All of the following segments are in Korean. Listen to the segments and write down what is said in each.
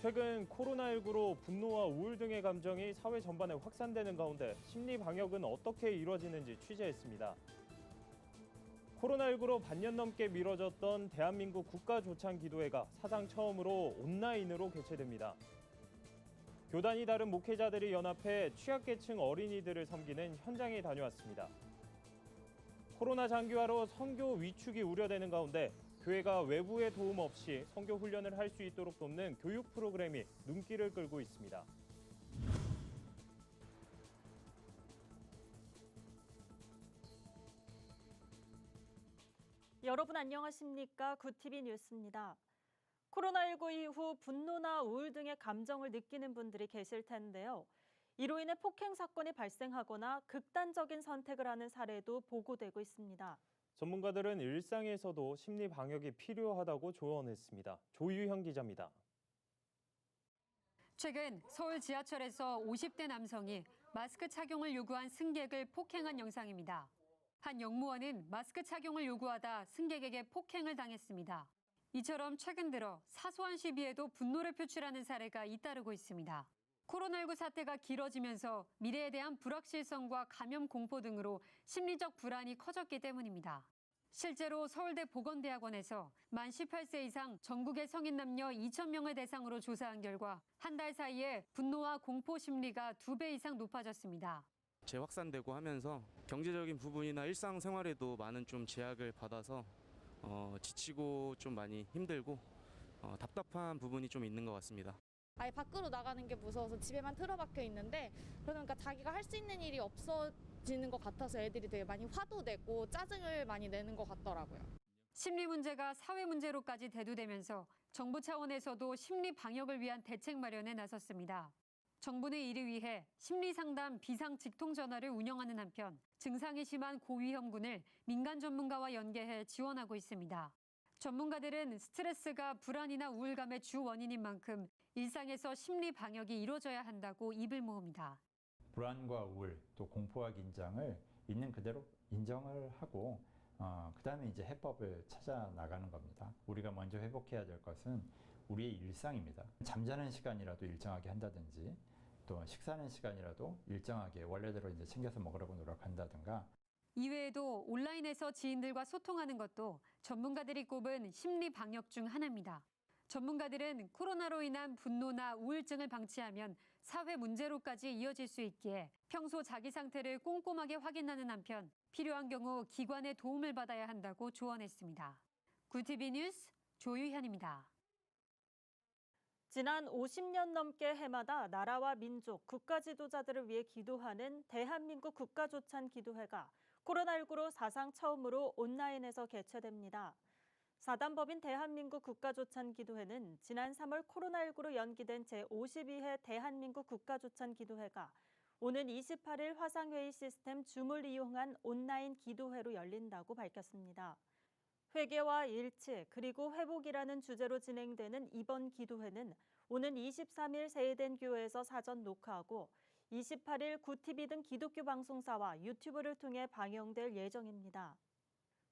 최근 코로나19로 분노와 우울 등의 감정이 사회 전반에 확산되는 가운데 심리 방역은 어떻게 이루어지는지 취재했습니다. 코로나19로 반년 넘게 미뤄졌던 대한민국 국가조찬기도회가 사상 처음으로 온라인으로 개최됩니다. 교단이 다른 목회자들이 연합해 취약계층 어린이들을 섬기는 현장에 다녀왔습니다. 코로나 장기화로 선교 위축이 우려되는 가운데 교회가 외부의 도움 없이 선교 훈련을 할 수 있도록 돕는 교육 프로그램이 눈길을 끌고 있습니다. 여러분 안녕하십니까? 구티비 뉴스입니다. 코로나19 이후 분노나 우울 등의 감정을 느끼는 분들이 계실 텐데요. 이로 인해 폭행 사건이 발생하거나 극단적인 선택을 하는 사례도 보고되고 있습니다. 전문가들은 일상에서도 심리 방역이 필요하다고 조언했습니다. 조유현 기자입니다. 최근 서울 지하철에서 50대 남성이 마스크 착용을 요구한 승객을 폭행한 영상입니다. 한 영무원은 마스크 착용을 요구하다 승객에게 폭행을 당했습니다. 이처럼 최근 들어 사소한 시비에도 분노를 표출하는 사례가 잇따르고 있습니다. 코로나19 사태가 길어지면서 미래에 대한 불확실성과 감염 공포 등으로 심리적 불안이 커졌기 때문입니다. 실제로 서울대 보건대학원에서 만 18세 이상 전국의 성인 남녀 2,000명을 대상으로 조사한 결과 한 달 사이에 분노와 공포 심리가 2배 이상 높아졌습니다. 재확산되고 하면서 경제적인 부분이나 일상생활에도 많은 좀 제약을 받아서 지치고 좀 많이 힘들고 답답한 부분이 좀 있는 것 같습니다. 아예 밖으로 나가는 게 무서워서 집에만 틀어박혀 있는데 그러니까 자기가 할 수 있는 일이 없어지는 것 같아서 애들이 되게 많이 화도 내고 짜증을 많이 내는 것 같더라고요. 심리 문제가 사회 문제로까지 대두되면서 정부 차원에서도 심리 방역을 위한 대책 마련에 나섰습니다. 정부는 이를 위해 심리상담 비상 직통 전화를 운영하는 한편 증상이 심한 고위험군을 민간 전문가와 연계해 지원하고 있습니다. 전문가들은 스트레스가 불안이나 우울감의 주 원인인 만큼 일상에서 심리 방역이 이루어져야 한다고 입을 모읍니다. 불안과 우울, 또 공포와 긴장을 있는 그대로 인정을 하고 그다음에 이제 해법을 찾아 나가는 겁니다. 우리가 먼저 회복해야 될 것은 우리의 일상입니다. 잠자는 시간이라도 일정하게 한다든지 또 식사하는 시간이라도 일정하게 원래대로 이제 챙겨서 먹으려고 노력한다든가. 이외에도 온라인에서 지인들과 소통하는 것도 전문가들이 꼽은 심리 방역 중 하나입니다. 전문가들은 코로나로 인한 분노나 우울증을 방치하면 사회 문제로까지 이어질 수 있기에 평소 자기 상태를 꼼꼼하게 확인하는 한편 필요한 경우 기관의 도움을 받아야 한다고 조언했습니다. 구티비 뉴스 조유현입니다. 지난 50년 넘게 해마다 나라와 민족, 국가 지도자들을 위해 기도하는 대한민국 국가조찬기도회가 코로나19로 사상 처음으로 온라인에서 개최됩니다. 사단법인 대한민국 국가조찬기도회는 지난 3월 코로나19로 연기된 제52회 대한민국 국가조찬기도회가 오는 28일 화상회의 시스템 줌을 이용한 온라인 기도회로 열린다고 밝혔습니다. 회개와 일치 그리고 회복이라는 주제로 진행되는 이번 기도회는 오는 23일 세이덴 교회에서 사전 녹화하고 28일 구티비 등 기독교 방송사와 유튜브를 통해 방영될 예정입니다.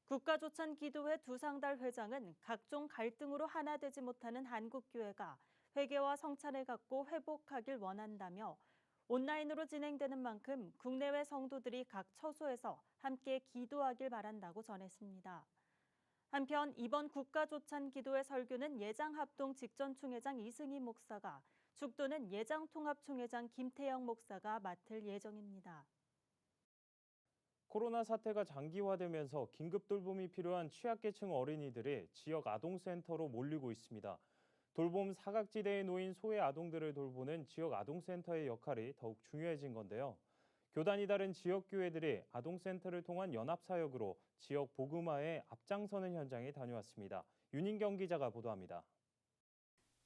국가조찬기도회 두상달 회장은 각종 갈등으로 하나 되지 못하는 한국교회가 회개와 성찬을 갖고 회복하길 원한다며 온라인으로 진행되는 만큼 국내외 성도들이 각 처소에서 함께 기도하길 바란다고 전했습니다. 한편 이번 국가조찬기도회 설교는 예장합동 직전총회장 이승희 목사가, 축도는 예장통합총회장 김태영 목사가 맡을 예정입니다. 코로나 사태가 장기화되면서 긴급 돌봄이 필요한 취약계층 어린이들이 지역 아동센터로 몰리고 있습니다. 돌봄 사각지대에 놓인 소외 아동들을 돌보는 지역 아동센터의 역할이 더욱 중요해진 건데요. 교단이 다른 지역교회들이 아동센터를 통한 연합사역으로 지역 복음화에 앞장서는 현장에 다녀왔습니다. 윤인경 기자가 보도합니다.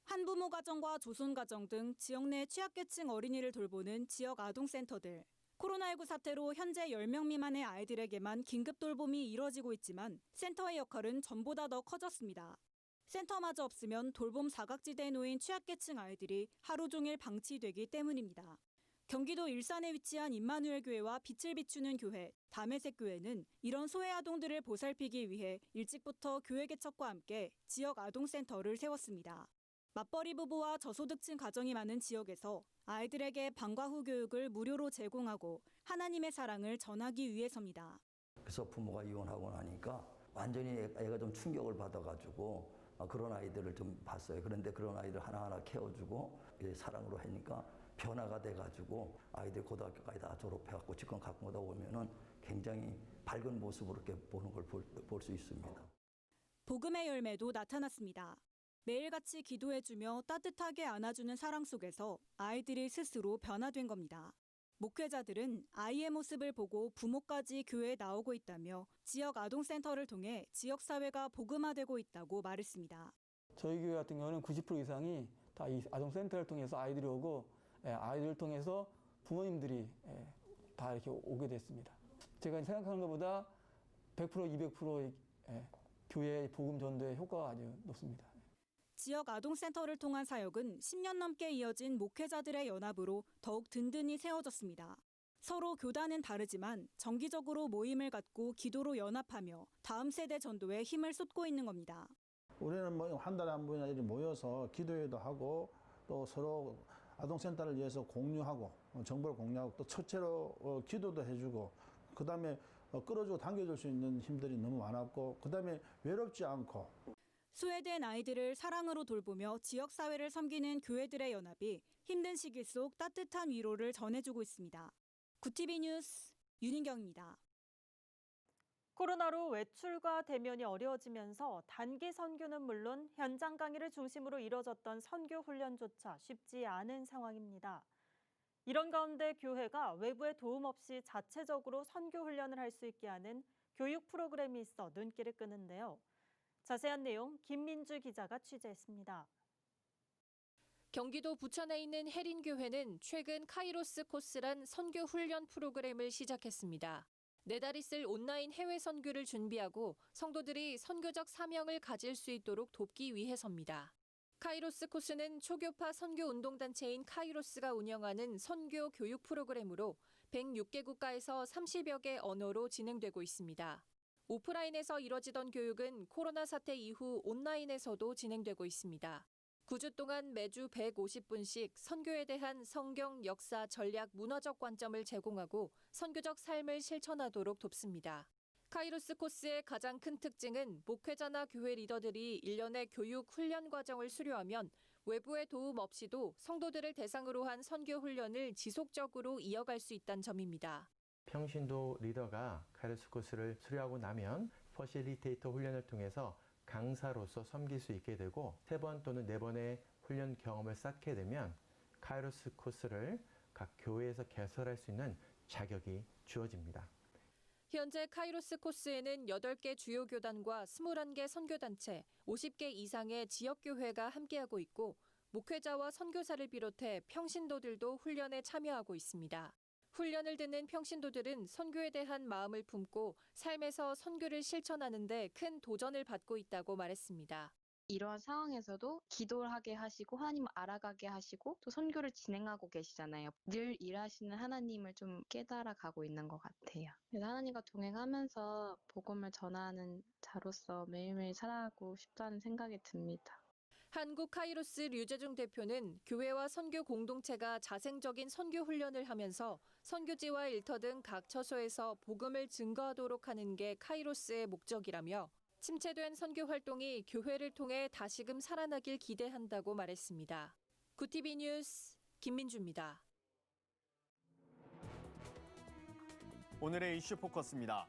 한부모 가정과 조손 가정 등 지역 내 취약계층 어린이를 돌보는 지역 아동센터들. 코로나19 사태로 현재 10명 미만의 아이들에게만 긴급 돌봄이 이뤄지고 있지만 센터의 역할은 전보다 더 커졌습니다. 센터마저 없으면 돌봄 사각지대에 놓인 취약계층 아이들이 하루 종일 방치되기 때문입니다. 경기도 일산에 위치한 임마누엘 교회와 빛을 비추는 교회, 담에색 교회는 이런 소외 아동들을 보살피기 위해 일찍부터 교회 개척과 함께 지역 아동센터를 세웠습니다. 맞벌이 부부와 저소득층 가정이 많은 지역에서 아이들에게 방과 후 교육을 무료로 제공하고 하나님의 사랑을 전하기 위해서입니다. 그래서 부모가 이혼하고 나니까 완전히 애가 좀 충격을 받아가지고 그런 아이들을 좀 봤어요. 그런데 그런 아이들 하나하나 케어주고 사랑으로 하니까 변화가 돼가지고 아이들 고등학교까지 다 졸업해갖고 지금 갖고 오다 보면은 굉장히 밝은 모습으로 이렇게 보는 걸 볼 수 있습니다. 복음의 열매도 나타났습니다. 매일같이 기도해주며 따뜻하게 안아주는 사랑 속에서 아이들이 스스로 변화된 겁니다. 목회자들은 아이의 모습을 보고 부모까지 교회에 나오고 있다며 지역 아동센터를 통해 지역사회가 복음화되고 있다고 말했습니다. 저희 교회 같은 경우는 90% 이상이 다 이 아동센터를 통해서 아이들이 오고 아이들을 통해서 부모님들이 다 이렇게 오게 됐습니다. 제가 생각하는 것보다 100%, 200% 교회 복음 전도의 효과가 아주 높습니다. 지역 아동센터를 통한 사역은 10년 넘게 이어진 목회자들의 연합으로 더욱 든든히 세워졌습니다. 서로 교단은 다르지만 정기적으로 모임을 갖고 기도로 연합하며 다음 세대 전도에 힘을 쏟고 있는 겁니다. 우리는 뭐 한 달에 한 번이나 모여서 기도회도 하고 또 서로 아동센터를 위해서 공유하고 정보를 공유하고 또 첫째로 기도도 해주고 그다음에 끌어주고 당겨줄 수 있는 힘들이 너무 많았고 그다음에 외롭지 않고 소외된 아이들을 사랑으로 돌보며 지역사회를 섬기는 교회들의 연합이 힘든 시기 속 따뜻한 위로를 전해주고 있습니다. 구티비 뉴스 윤인경입니다. 코로나로 외출과 대면이 어려워지면서 단기 선교는 물론 현장 강의를 중심으로 이뤄졌던 선교 훈련조차 쉽지 않은 상황입니다. 이런 가운데 교회가 외부의 도움 없이 자체적으로 선교 훈련을 할 수 있게 하는 교육 프로그램이 있어 눈길을 끄는데요. 자세한 내용 김민주 기자가 취재했습니다. 경기도 부천에 있는 혜린교회는 최근 카이로스 코스란 선교 훈련 프로그램을 시작했습니다. 4달 있을 온라인 해외 선교를 준비하고 성도들이 선교적 사명을 가질 수 있도록 돕기 위해서입니다. 카이로스 코스는 초교파 선교 운동단체인 카이로스가 운영하는 선교 교육 프로그램으로 106개 국가에서 30여 개 언어로 진행되고 있습니다. 오프라인에서 이뤄지던 교육은 코로나 사태 이후 온라인에서도 진행되고 있습니다. 9주 동안 매주 150분씩 선교에 대한 성경, 역사, 전략, 문화적 관점을 제공하고 선교적 삶을 실천하도록 돕습니다. 카이로스 코스의 가장 큰 특징은 목회자나 교회 리더들이 1년의 교육 훈련 과정을 수료하면 외부의 도움 없이도 성도들을 대상으로 한 선교 훈련을 지속적으로 이어갈 수 있다는 점입니다. 평신도 리더가 카이로스 코스를 수료하고 나면 퍼실리테이터 훈련을 통해서 강사로서 섬길 수 있게 되고 3번 또는 4번의 훈련 경험을 쌓게 되면 카이로스 코스를 각 교회에서 개설할 수 있는 자격이 주어집니다. 현재 카이로스 코스에는 8개 주요 교단과 21개 선교단체, 50개 이상의 지역교회가 함께하고 있고 목회자와 선교사를 비롯해 평신도들도 훈련에 참여하고 있습니다. 훈련을 듣는 평신도들은 선교에 대한 마음을 품고 삶에서 선교를 실천하는 데 큰 도전을 받고 있다고 말했습니다. 이러한 상황에서도 기도를 하게 하시고 하나님을 알아가게 하시고 또 선교를 진행하고 계시잖아요. 늘 일하시는 하나님을 좀 깨달아 가고 있는 것 같아요. 그래서 하나님과 동행하면서 복음을 전하는 자로서 매일매일 살아가고 싶다는 생각이 듭니다. 한국 카이로스 류재중 대표는 교회와 선교 공동체가 자생적인 선교 훈련을 하면서 선교지와 일터 등 각 처소에서 복음을 증거하도록 하는 게 카이로스의 목적이라며 침체된 선교 활동이 교회를 통해 다시금 살아나길 기대한다고 말했습니다. 구티비 뉴스 김민주입니다. 오늘의 이슈 포커스입니다.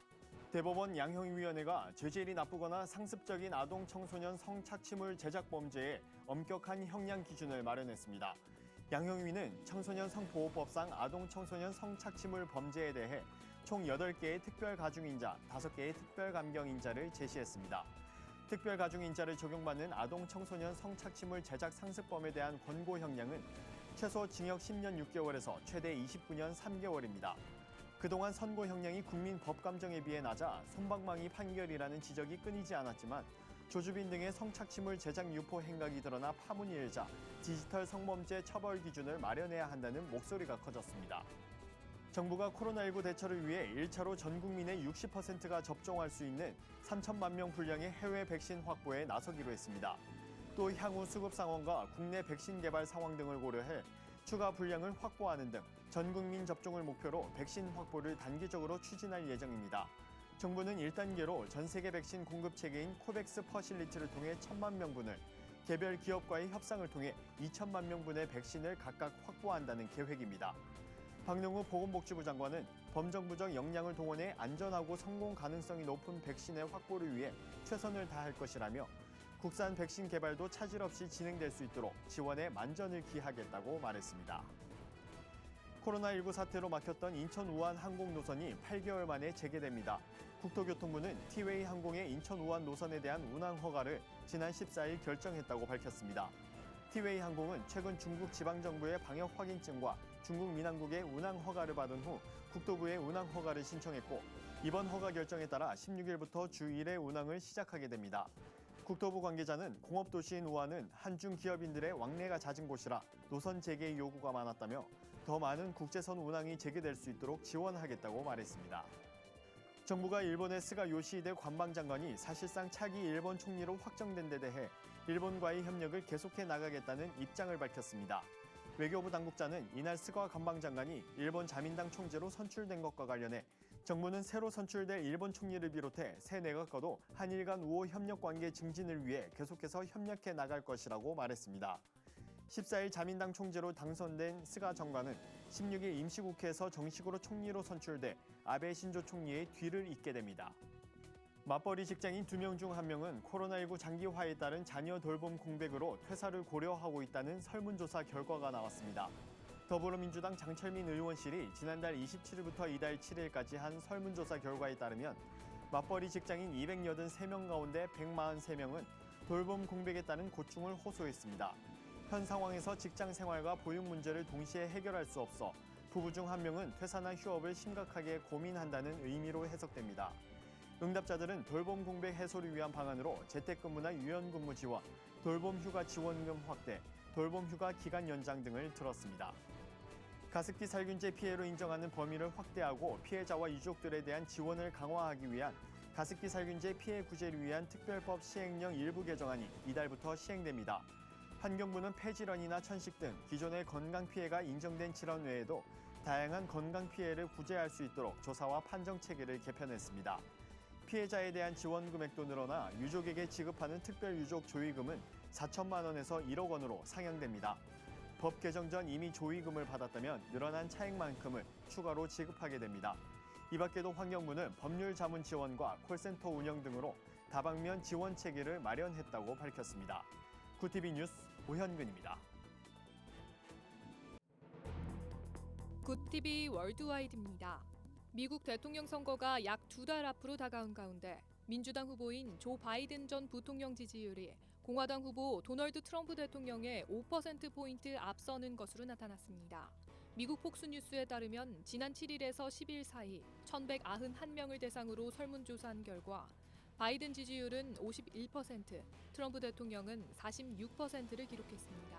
대법원 양형위원회가 죄질이 나쁘거나 상습적인 아동 청소년 성착취물 제작 범죄에 엄격한 형량 기준을 마련했습니다. 양형위는 청소년 성보호법상 아동 청소년 성착취물 범죄에 대해 총 8개의 특별가중인자, 5개의 특별감경인자를 제시했습니다. 특별가중인자를 적용받는 아동 청소년 성착취물 제작 상습범에 대한 권고 형량은 최소 징역 10년 6개월에서 최대 29년 3개월입니다. 그동안 선고 형량이 국민 법감정에 비해 낮아 솜방망이 판결이라는 지적이 끊이지 않았지만 조주빈 등의 성착취물 제작 유포 행각이 드러나 파문이 일자 디지털 성범죄 처벌 기준을 마련해야 한다는 목소리가 커졌습니다. 정부가 코로나19 대처를 위해 1차로 전 국민의 60%가 접종할 수 있는 3천만 명 분량의 해외 백신 확보에 나서기로 했습니다. 또 향후 수급 상황과 국내 백신 개발 상황 등을 고려해 추가 분량을 확보하는 등 전 국민 접종을 목표로 백신 확보를 단기적으로 추진할 예정입니다. 정부는 1단계로 전 세계 백신 공급 체계인 코백스 퍼실리티를 통해 1,000만 명분을, 개별 기업과의 협상을 통해 2천만 명분의 백신을 각각 확보한다는 계획입니다. 박능우 보건복지부 장관은 범정부적 역량을 동원해 안전하고 성공 가능성이 높은 백신의 확보를 위해 최선을 다할 것이라며 국산 백신 개발도 차질 없이 진행될 수 있도록 지원에 만전을 기하겠다고 말했습니다. 코로나19 사태로 막혔던 인천 우한 항공 노선이 8개월 만에 재개됩니다. 국토교통부는 티웨이 항공의 인천 우한 노선에 대한 운항 허가를 지난 14일 결정했다고 밝혔습니다. 티웨이 항공은 최근 중국 지방정부의 방역 확인증과 중국 민항국의 운항 허가를 받은 후 국토부에 운항 허가를 신청했고, 이번 허가 결정에 따라 16일부터 주 1회 운항을 시작하게 됩니다. 국토부 관계자는 공업도시인 우한은 한중 기업인들의 왕래가 잦은 곳이라 노선 재개 요구가 많았다며 더 많은 국제선 운항이 재개될 수 있도록 지원하겠다고 말했습니다. 정부가 일본의 스가 요시히데 관방장관이 사실상 차기 일본 총리로 확정된 데 대해 일본과의 협력을 계속해 나가겠다는 입장을 밝혔습니다. 외교부 당국자는 이날 스가 관방장관이 일본 자민당 총재로 선출된 것과 관련해 정부는 새로 선출될 일본 총리를 비롯해 새 내각과도 한일 간 우호 협력 관계 증진을 위해 계속해서 협력해 나갈 것이라고 말했습니다. 14일 자민당 총재로 당선된 스가 장관은 16일 임시국회에서 정식으로 총리로 선출돼 아베 신조 총리의 뒤를 잇게 됩니다. 맞벌이 직장인 2명 중 1명은 코로나19 장기화에 따른 자녀 돌봄 공백으로 퇴사를 고려하고 있다는 설문조사 결과가 나왔습니다. 더불어민주당 장철민 의원실이 지난달 27일부터 이달 7일까지 한 설문조사 결과에 따르면 맞벌이 직장인 283명 가운데 143명은 돌봄 공백에 따른 고충을 호소했습니다. 현 상황에서 직장 생활과 보육 문제를 동시에 해결할 수 없어 부부 중 1명은 퇴사나 휴업을 심각하게 고민한다는 의미로 해석됩니다. 응답자들은 돌봄 공백 해소를 위한 방안으로 재택근무나 유연근무 지원, 돌봄 휴가 지원금 확대, 돌봄 휴가 기간 연장 등을 들었습니다. 가습기 살균제 피해로 인정하는 범위를 확대하고 피해자와 유족들에 대한 지원을 강화하기 위한 가습기 살균제 피해 구제를 위한 특별법 시행령 일부 개정안이 이달부터 시행됩니다. 환경부는 폐질환이나 천식 등 기존의 건강 피해가 인정된 질환 외에도 다양한 건강 피해를 구제할 수 있도록 조사와 판정 체계를 개편했습니다. 피해자에 대한 지원 금액도 늘어나 유족에게 지급하는 특별 유족 조의금은 4천만 원에서 1억 원으로 상향됩니다. 법 개정 전 이미 조의금을 받았다면 늘어난 차액만큼을 추가로 지급하게 됩니다. 이 밖에도 환경부는 법률 자문 지원과 콜센터 운영 등으로 다방면 지원 체계를 마련했다고 밝혔습니다. 구TV 뉴스 오현근입니다. 굿TV 월드와이드입니다. 미국 대통령 선거가 약 2달 앞으로 다가온 가운데 민주당 후보인 조 바이든 전 부통령 지지율이 공화당 후보 도널드 트럼프 대통령의 5%포인트 앞서는 것으로 나타났습니다. 미국 폭스뉴스에 따르면 지난 7일에서 10일 사이 1,191명을 대상으로 설문조사한 결과 바이든 지지율은 51%, 트럼프 대통령은 46%를 기록했습니다.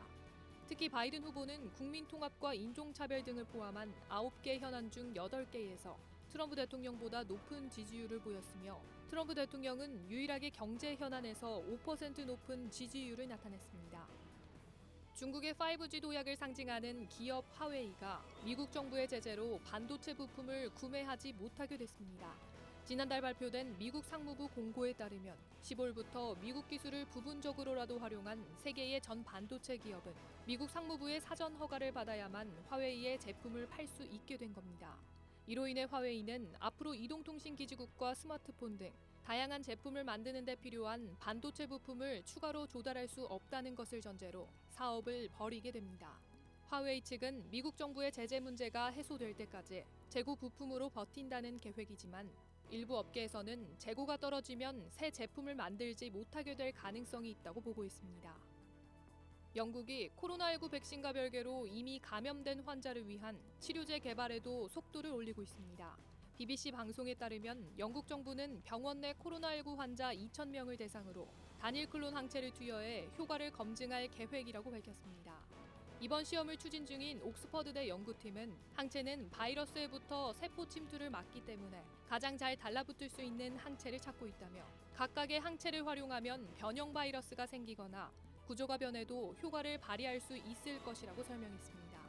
특히 바이든 후보는 국민통합과 인종차별 등을 포함한 9개 현안 중 8개에서 트럼프 대통령보다 높은 지지율을 보였으며 트럼프 대통령은 유일하게 경제 현안에서 5% 높은 지지율을 나타냈습니다. 중국의 5G 도약을 상징하는 기업 화웨이가 미국 정부의 제재로 반도체 부품을 구매하지 못하게 됐습니다. 지난달 발표된 미국 상무부 공고에 따르면 10월부터 미국 기술을 부분적으로라도 활용한 세계의 전 반도체 기업은 미국 상무부의 사전 허가를 받아야만 화웨이의 제품을 팔 수 있게 된 겁니다. 이로 인해 화웨이는 앞으로 이동통신기지국과 스마트폰 등 다양한 제품을 만드는 데 필요한 반도체 부품을 추가로 조달할 수 없다는 것을 전제로 사업을 벌이게 됩니다. 화웨이 측은 미국 정부의 제재 문제가 해소될 때까지 재고 부품으로 버틴다는 계획이지만 일부 업계에서는 재고가 떨어지면 새 제품을 만들지 못하게 될 가능성이 있다고 보고 있습니다. 영국이 코로나19 백신과 별개로 이미 감염된 환자를 위한 치료제 개발에도 속도를 올리고 있습니다. BBC 방송에 따르면 영국 정부는 병원 내 코로나19 환자 2,000명을 대상으로 단일 클론 항체를 투여해 효과를 검증할 계획이라고 밝혔습니다. 이번 시험을 추진 중인 옥스퍼드대 연구팀은 항체는 바이러스에부터 세포 침투를 막기 때문에 가장 잘 달라붙을 수 있는 항체를 찾고 있다며 각각의 항체를 활용하면 변형 바이러스가 생기거나 구조가 변해도 효과를 발휘할 수 있을 것이라고 설명했습니다.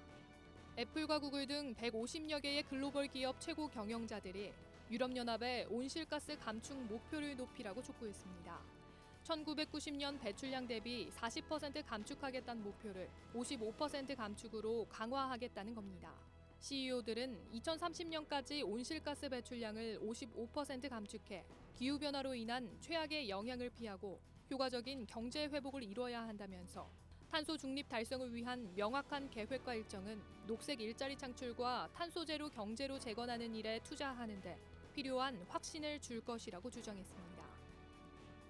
애플과 구글 등 150여 개의 글로벌 기업 최고 경영자들이 유럽연합의 온실가스 감축 목표를 높이라고 촉구했습니다. 1990년 배출량 대비 40% 감축하겠다는 목표를 55% 감축으로 강화하겠다는 겁니다. CEO들은 2030년까지 온실가스 배출량을 55% 감축해 기후변화로 인한 최악의 영향을 피하고 효과적인 경제 회복을 이뤄야 한다면서 탄소 중립 달성을 위한 명확한 계획과 일정은 녹색 일자리 창출과 탄소 제로 경제로 재건하는 일에 투자하는 데 필요한 확신을 줄 것이라고 주장했습니다.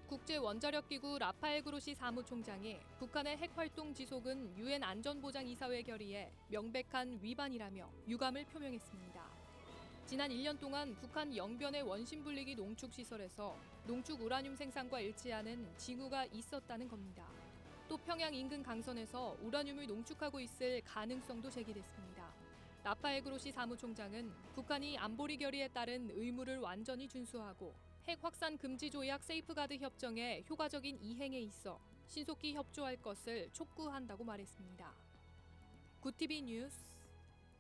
국제원자력기구 라파엘 그로시 사무총장이 북한의 핵활동 지속은 유엔 안전보장이사회 결의에 명백한 위반이라며 유감을 표명했습니다. 지난 1년 동안 북한 영변의 원심분리기 농축시설에서 농축 우라늄 생산과 일치하는 징후가 있었다는 겁니다. 또 평양 인근 강선에서 우라늄을 농축하고 있을 가능성도 제기됐습니다. 라파엘 그로시 사무총장은 북한이 안보리 결의에 따른 의무를 완전히 준수하고 핵 확산 금지 조약 세이프가드 협정의 효과적인 이행에 있어 신속히 협조할 것을 촉구한다고 말했습니다. 구티비 뉴스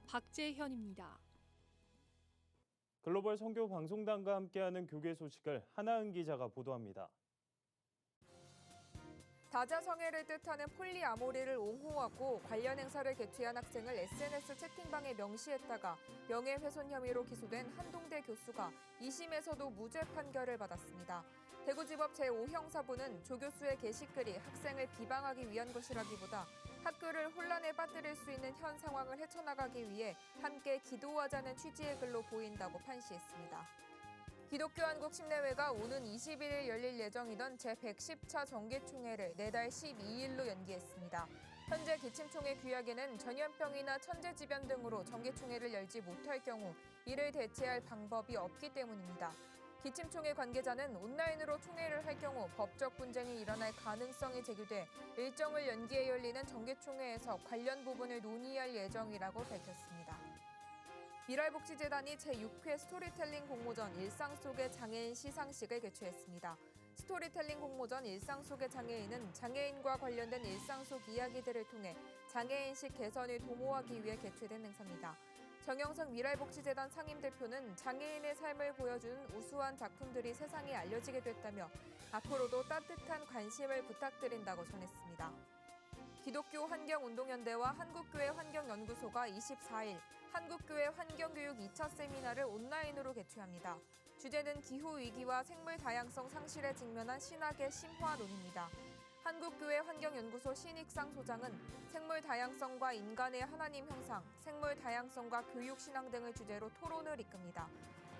박재현입니다. 글로벌 선교 방송단과 함께하는 교계 소식을 하나은 기자가 보도합니다. 다자성애를 뜻하는 폴리아모리를 옹호하고 관련 행사를 개최한 학생을 SNS 채팅방에 명시했다가 명예훼손 혐의로 기소된 한동대 교수가 2심에서도 무죄 판결을 받았습니다. 대구지법 제5형사부는 조 교수의 게시글이 학생을 비방하기 위한 것이라기보다 학교를 혼란에 빠뜨릴 수 있는 현 상황을 헤쳐나가기 위해 함께 기도하자는 취지의 글로 보인다고 판시했습니다. 기독교 한국 심내회가 오는 21일 열릴 예정이던 제110차 정기총회를 내달 12일로 연기했습니다. 현재 기침총회 규약에는 전염병이나 천재지변 등으로 정기총회를 열지 못할 경우 이를 대체할 방법이 없기 때문입니다. 기침총회 관계자는 온라인으로 총회를 할 경우 법적 분쟁이 일어날 가능성이 제기돼 일정을 연기해 열리는 정기총회에서 관련 부분을 논의할 예정이라고 밝혔습니다. 미랄복지재단이 제6회 스토리텔링 공모전 일상 속의 장애인 시상식을 개최했습니다. 스토리텔링 공모전 일상 속의 장애인은 장애인과 관련된 일상 속 이야기들을 통해 장애인식 개선을 도모하기 위해 개최된 행사입니다. 정영석 미랄복지재단 상임대표는 장애인의 삶을 보여주는 우수한 작품들이 세상에 알려지게 됐다며 앞으로도 따뜻한 관심을 부탁드린다고 전했습니다. 기독교 환경운동연대와 한국교회 환경연구소가 24일 한국교회 환경교육 2차 세미나를 온라인으로 개최합니다. 주제는 기후위기와 생물 다양성 상실에 직면한 신학의 심화론입니다. 한국교회 환경연구소 신익상 소장은 생물 다양성과 인간의 하나님 형상, 생물 다양성과 교육 신앙 등을 주제로 토론을 이끕니다.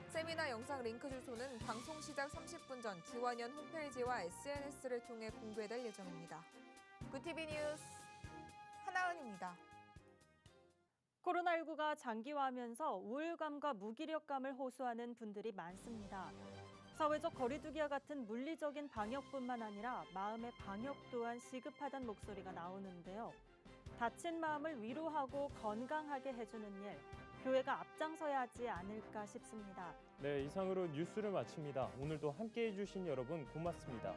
세미나 영상 링크 주소는 방송 시작 30분 전 기완연 홈페이지와 SNS를 통해 공개될 예정입니다. 구티비 뉴스 하나은입니다. 코로나19가 장기화하면서 우울감과 무기력감을 호소하는 분들이 많습니다. 사회적 거리두기와 같은 물리적인 방역뿐만 아니라 마음의 방역 또한 시급하다는 목소리가 나오는데요. 다친 마음을 위로하고 건강하게 해주는 일, 교회가 앞장서야 하지 않을까 싶습니다. 네, 이상으로 뉴스를 마칩니다. 오늘도 함께해 주신 여러분 고맙습니다.